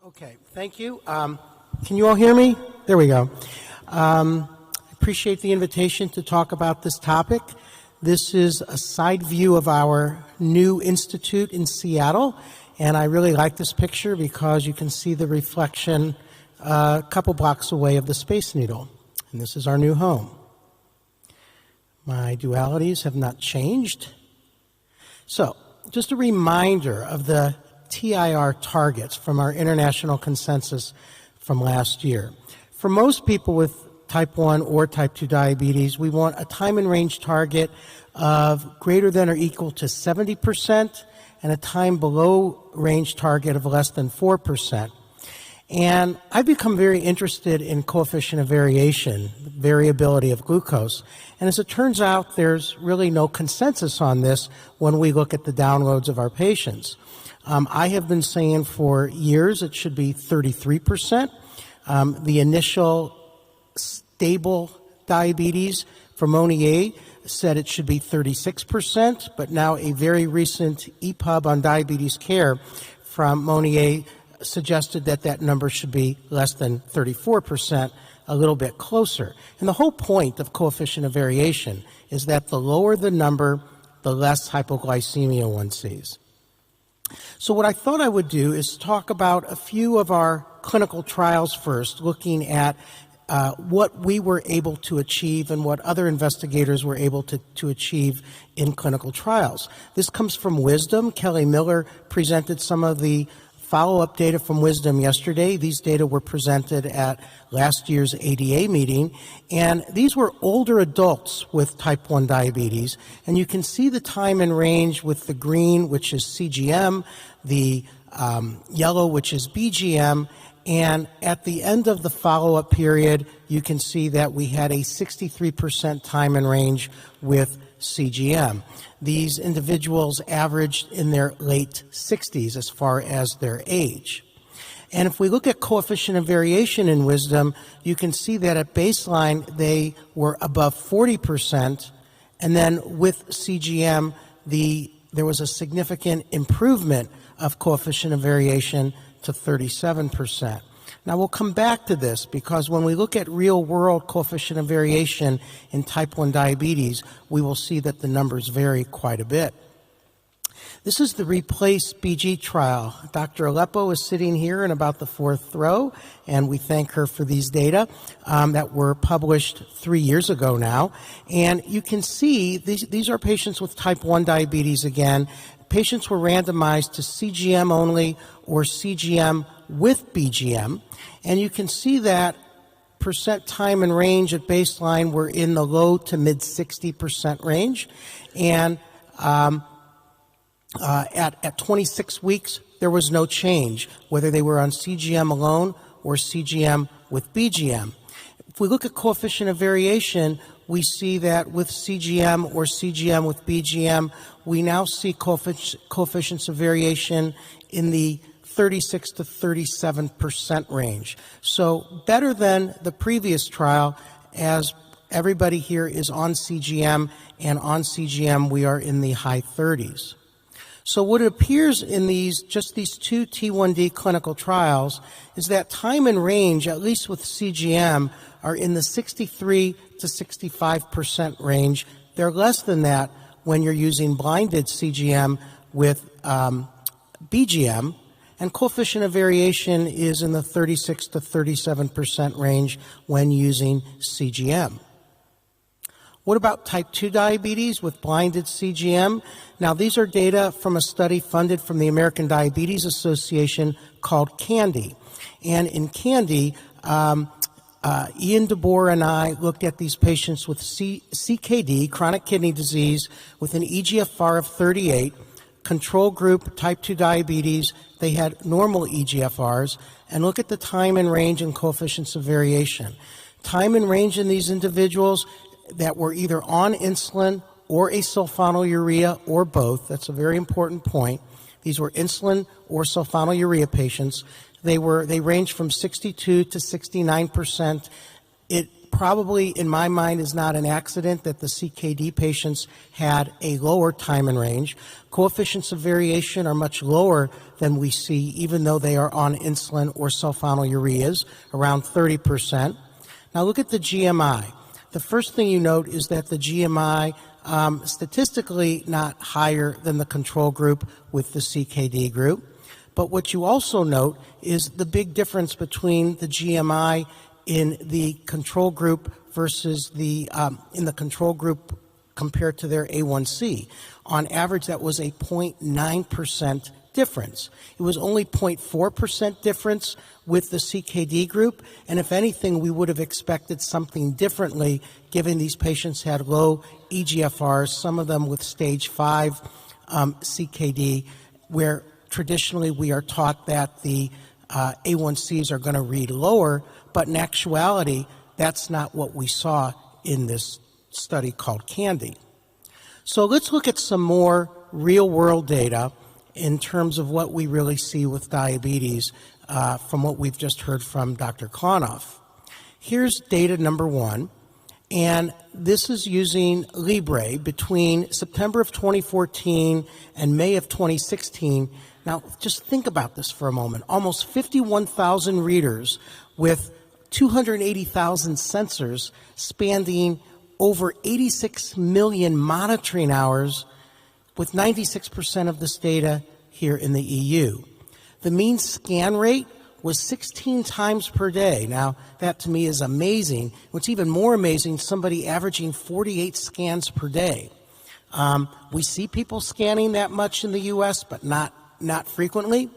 Okay, thank you. Can you all hear me? There we go. I appreciate the invitation to talk about this topic. This is a side view of our new institute in Seattle, and I really like this picture because you can see the reflection a couple blocks away of the Space Needle, and this is our new home. My dualities have not changed. So, just a reminder of the TIR targets from our international consensus from last year. For most people with type 1 or type 2 diabetes, we want a time and range target of greater than or equal to 70% and a time below range target of less than 4%. And I've become very interested in coefficient of variation, variability of glucose. And as it turns out, there's really no consensus on this when we look at the downloads of our patients. I have been saying for years it should be 33%. The initial stable diabetes for Monier said it should be 36%, but now a very recent EPUB on diabetes care from Monier suggested that that number should be less than 34%, a little bit closer. And the whole point of coefficient of variation is that the lower the number, the less hypoglycemia one sees. So what I thought I would do is talk about a few of our clinical trials first, looking at what we were able to achieve and what other investigators were able to achieve in clinical trials. This comes from Wisdom. Kelly Miller presented some of the follow-up data from Wisdom yesterday. These data were presented at last year's ADA meeting, and these were older adults with type 1 diabetes, and you can see the time and range with the green, which is CGM, the yellow, which is BGM, and at the end of the follow-up period, you can see that we had a 63% time and range with CGM. These individuals averaged in their late 60s as far as their age. And if we look at coefficient of variation in Wisdom, you can see that at baseline they were above 40%, and then with CGM there was a significant improvement of coefficient of variation to 37%. Now, we'll come back to this because when we look at real-world coefficient of variation in type 1 diabetes, we will see that the numbers vary quite a bit. This is the REPLACE BG trial. Dr. Aleppo is sitting here in about the fourth row, and we thank her for these data that were published 3 years ago now. And you can see these are patients with type 1 diabetes again. Patients were randomized to CGM only or CGM with BGM, and you can see that percent time and range at baseline were in the low to mid 60% range, and at 26 weeks there was no change whether they were on CGM alone or CGM with BGM. If we look at coefficient of variation, we see that with CGM or CGM with BGM, we now see coefficients of variation in the 36 to 37% range. So better than the previous trial, as everybody here is on CGM, and on CGM we are in the high 30s. So what appears in just these two T1D clinical trials is that time and range, at least with CGM, are in the 63 to 65% range. They're less than that when you're using blinded CGM with BGM, and coefficient of variation is in the 36 to 37% range when using CGM. What about type 2 diabetes with blinded CGM? Now, these are data from a study funded from the American Diabetes Association called CANDY. And in CANDY, Ian DeBoer and I looked at these patients with CKD, chronic kidney disease, with an eGFR of 38, control group type 2 diabetes. They had normal eGFRs, and look at the time and range and coefficients of variation. Time and range in these individuals that were either on insulin or a sulfonylurea or both. That's a very important point. These were insulin or sulfonylurea patients. They ranged from 62 to 69%. It probably, in my mind, is not an accident that the CKD patients had a lower time in range. Coefficients of variation are much lower than we see, even though they are on insulin or sulfonylureas, around 30%. Now look at the GMI. The first thing you note is that the GMI statistically not higher than the control group with the CKD group. But what you also note is the big difference between the GMI in the control group versus in the control group compared to their A1C. On average, that was a 0.9% difference. It was only 0.4% difference with the CKD group, and if anything, we would have expected something differently given these patients had low eGFRs, some of them with stage 5 CKD, where traditionally we are taught that the A1Cs are going to read lower, but in actuality, that's not what we saw in this study called CANDY. So let's look at some more real-world data in terms of what we really see with diabetes from what we've just heard from Dr. Klonoff. Here's data number 1, and this is using Libre between September of 2014 and May of 2016. Now, just think about this for a moment. Almost 51,000 readers with 280,000 sensors spanning over 86 million monitoring hours, with 96% of this data here in the EU. The mean scan rate was 16 times per day. Now, that to me is amazing. What's even more amazing, somebody averaging 48 scans per day. We see people scanning that much in the U.S., but not frequently.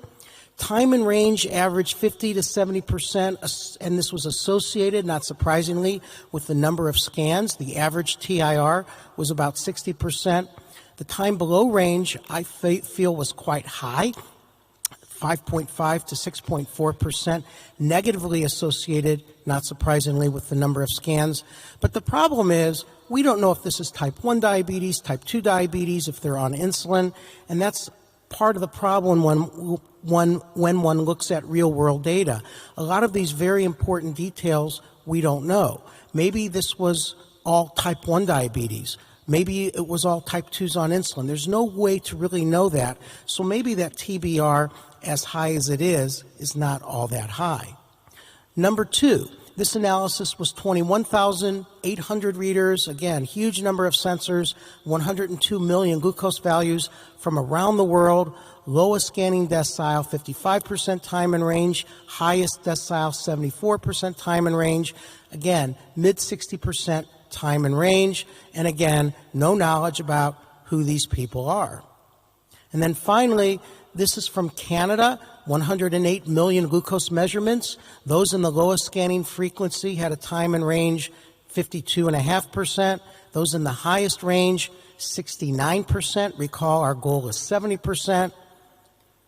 Time in range averaged 50 to 70%, and this was associated, not surprisingly, with the number of scans. The average TIR was about 60%. The time below range, I feel, was quite high, 5.5 to 6.4%, negatively associated, not surprisingly, with the number of scans. But the problem is, we don't know if this is type 1 diabetes, type 2 diabetes, if they're on insulin, and that's part of the problem when one looks at real-world data. A lot of these very important details we don't know. Maybe this was all type 1 diabetes. Maybe it was all type 2s on insulin. There's no way to really know that. So maybe that TBR, as high as it is not all that high. Number 2, this analysis was 21,800 readers. Again, huge number of sensors, 102 million glucose values from around the world. Lowest scanning decile, 55% time in range. Highest decile, 74% time in range. Again, mid 60% time in range. And again, no knowledge about who these people are. And then finally, this is from Canada, 108 million glucose measurements. Those in the lowest scanning frequency had a time in range 52.5%. Those in the highest range, 69%. Recall our goal is 70%.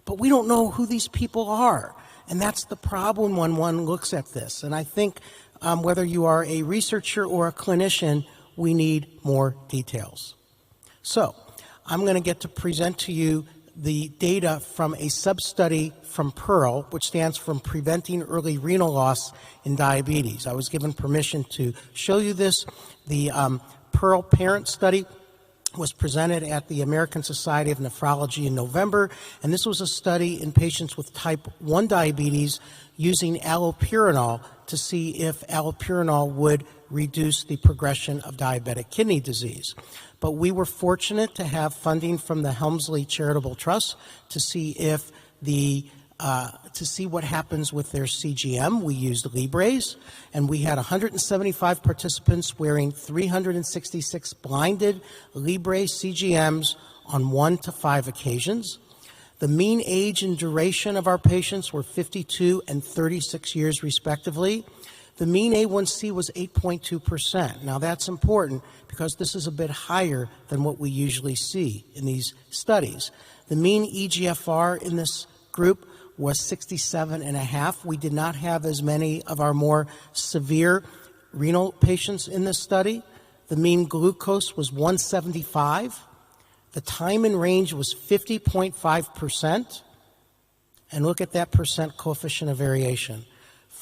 But we don't know who these people are. And that's the problem when one looks at this. And I think whether you are a researcher or a clinician, we need more details. So I'm going to get to present to you the data from a sub-study from PEARL, which stands for Preventing Early Renal Loss in Diabetes. I was given permission to show you this. The PEARL parent study was presented at the American Society of Nephrology in November, and this was a study in patients with type 1 diabetes using allopurinol to see if allopurinol would reduce the progression of diabetic kidney disease. But we were fortunate to have funding from the Helmsley Charitable Trust to see if to see what happens with their CGM. We used Libres, and we had 175 participants wearing 366 blinded Libre CGMs on 1 to 5 occasions. The mean age and duration of our patients were 52 and 36 years respectively. The mean A1C was 8.2%. Now that's important because this is a bit higher than what we usually see in these studies. The mean eGFR in this group was 67.5. We did not have as many of our more severe renal patients in this study. The mean glucose was 175. The time in range was 50.5%. And look at that percent coefficient of variation.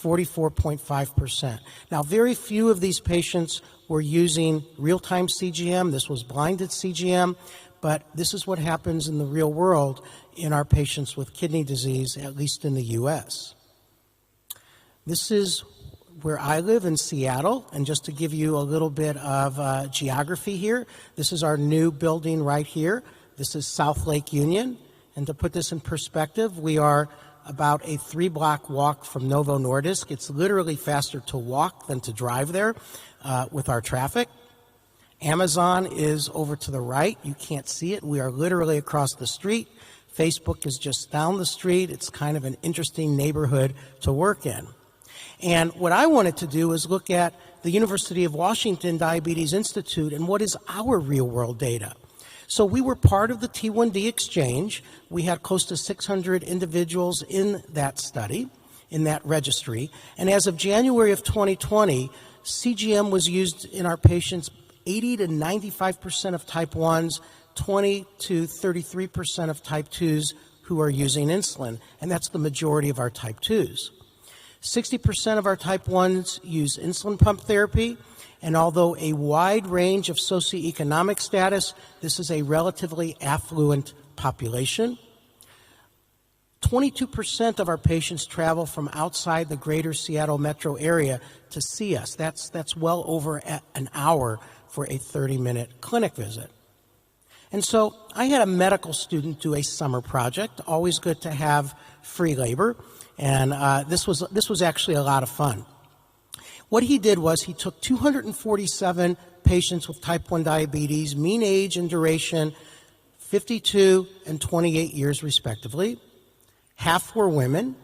44.5%. Now, very few of these patients were using real-time CGM. This was blinded CGM, but this is what happens in the real world in our patients with kidney disease, at least in the U.S. This is where I live in Seattle, and just to give you a little bit of geography here, this is our new building right here. This is South Lake Union, and to put this in perspective, we are about a 3-block walk from Novo Nordisk. It's literally faster to walk than to drive there with our traffic. Amazon is over to the right. You can't see it. We are literally across the street. Facebook is just down the street. It's kind of an interesting neighborhood to work in. And what I wanted to do is look at the University of Washington Diabetes Institute and what is our real-world data. So we were part of the T1D exchange. We had close to 600 individuals in that study, in that registry. And as of January of 2020, CGM was used in our patients 80 to 95% of type 1s, 20 to 33% of type 2s who are using insulin, and that's the majority of our type 2s. 60% of our type 1s use insulin pump therapy, and although a wide range of socioeconomic status, this is a relatively affluent population. 22% of our patients travel from outside the greater Seattle metro area to see us. That's well over an hour for a 30-minute clinic visit. And so I had a medical student do a summer project, always good to have free labor, and this was actually a lot of fun. What he did was he took 247 patients with type 1 diabetes, mean age and duration, 52 and 28 years respectively. Half were women.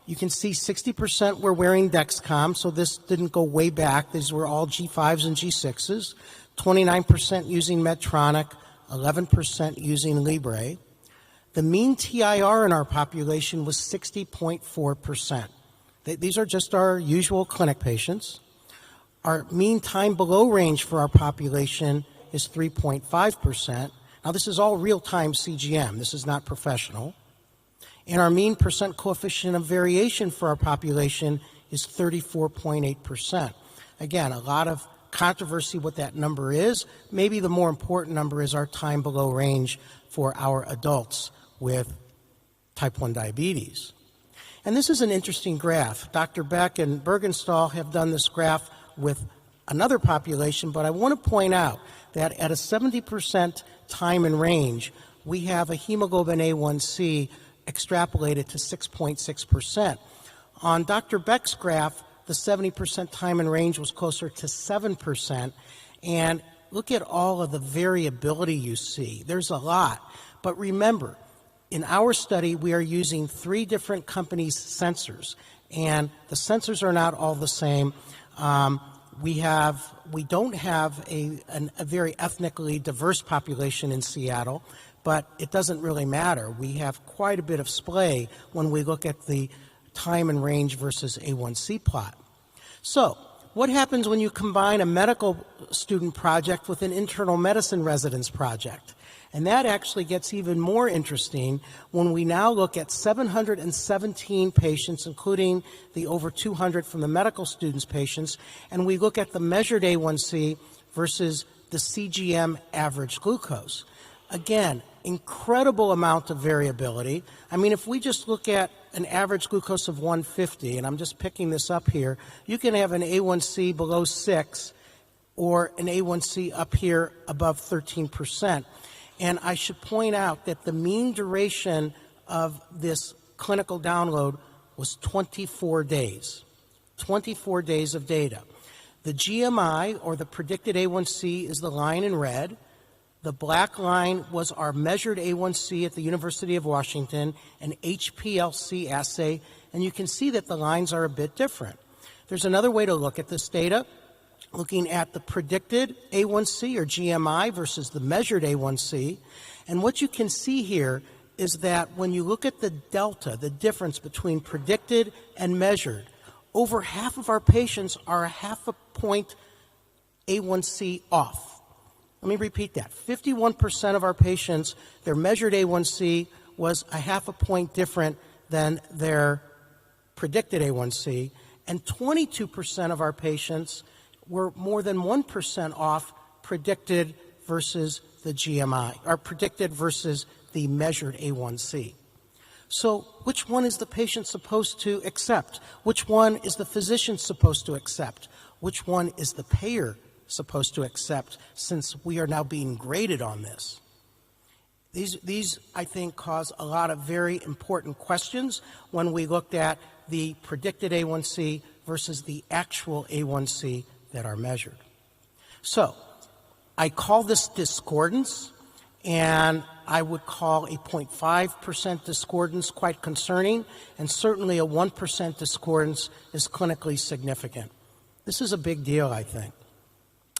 You can see 60% were wearing Dexcom, so this didn't go way back. These were all G5s and G6s. 29% using Medtronic, 11% using Libre. The mean TIR in our population was 60.4%. These are just our usual clinic patients. Our mean time below range for our population is 3.5%. Now, this is all real-time CGM. This is not professional. And our mean percent coefficient of variation for our population is 34.8%. Again, a lot of controversy what that number is. Maybe the more important number is our time below range for our adults with type 1 diabetes. And this is an interesting graph. Dr. Beck and Bergenstahl have done this graph with another population, but I want to point out that at a 70% time in range, we have a hemoglobin A1C extrapolated to 6.6%. On Dr. Beck's graph, the 70% time in range was closer to 7%, and look at all of the variability you see. There's a lot, but remember, in our study, we are using 3 different companies' sensors, and the sensors are not all the same. We don't have a very ethnically diverse population in Seattle, but it doesn't really matter. We have quite a bit of splay when we look at the time and range versus A1C plot. So, what happens when you combine a medical student project with an internal medicine residence project? And that actually gets even more interesting when we now look at 717 patients, including the over 200 from the medical students patients, and we look at the measured A1C versus the CGM average glucose. Again, incredible amount of variability. I mean, if we just look at an average glucose of 150, and I'm just picking this up here, you can have an A1C below 6 or an A1C up here above 13%. And I should point out that the mean duration of this clinical download was 24 days. 24 days of data. The GMI, or the predicted A1C, is the line in red. The black line was our measured A1C at the University of Washington, an HPLC assay, and you can see that the lines are a bit different. There's another way to look at this data, looking at the predicted A1C or GMI versus the measured A1C. And what you can see here is that when you look at the delta, the difference between predicted and measured, over half of our patients are a half a point A1C off. Let me repeat that. 51% of our patients, their measured A1C was a half a point different than their predicted A1C, and 22% of our patients were more than 1% off predicted versus the GMI, or predicted versus the measured A1C. So which one is the patient supposed to accept? Which one is the physician supposed to accept? Which one is the payer supposed to accept, since we are now being graded on this? These, I think, cause a lot of very important questions when we looked at the predicted A1C versus the actual A1C that are measured. So I call this discordance, and I would call a 0.5% discordance quite concerning, and certainly a 1% discordance is clinically significant. This is a big deal, I think.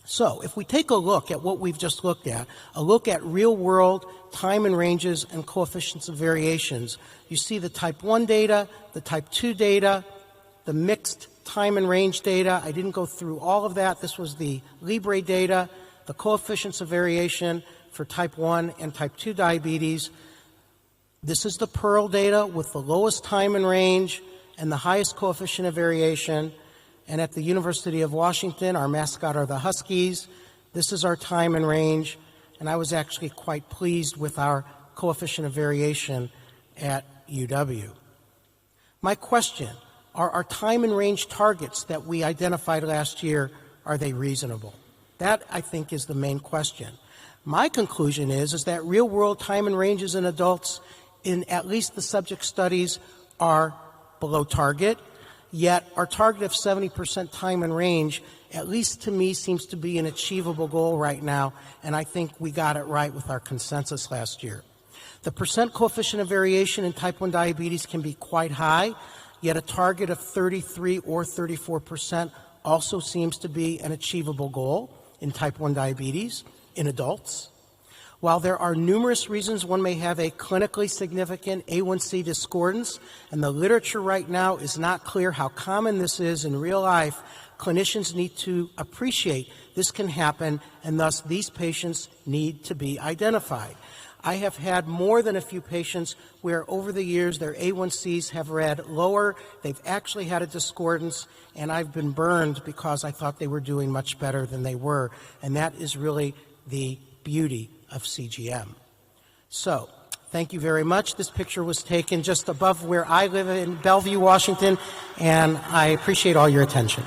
So if we take a look at what we've just looked at, a look at real-world time and ranges and coefficients of variations, you see the type 1 data, the type 2 data, the mixed time and range data. I didn't go through all of that. This was the Libre data, the coefficients of variation for type 1 and type 2 diabetes. This is the Pearl data with the lowest time and range and the highest coefficient of variation. And at the University of Washington, our mascot are the Huskies. This is our time and range, and I was actually quite pleased with our coefficient of variation at UW. My question, are our time and range targets that we identified last year, are they reasonable? That, I think, is the main question. My conclusion is that real-world time and ranges in adults in at least the subject studies are below target. Yet our target of 70% time and range, at least to me, seems to be an achievable goal right now, and I think we got it right with our consensus last year. The percent coefficient of variation in type 1 diabetes can be quite high, yet a target of 33 or 34% also seems to be an achievable goal in type 1 diabetes in adults. While there are numerous reasons one may have a clinically significant A1C discordance, and the literature right now is not clear how common this is in real life, clinicians need to appreciate this can happen, and thus these patients need to be identified. I have had more than a few patients where over the years their A1Cs have read lower, they've actually had a discordance, and I've been burned because I thought they were doing much better than they were, and that is really the beauty of CGM. So, thank you very much. This picture was taken just above where I live in Bellevue, Washington, and I appreciate all your attention.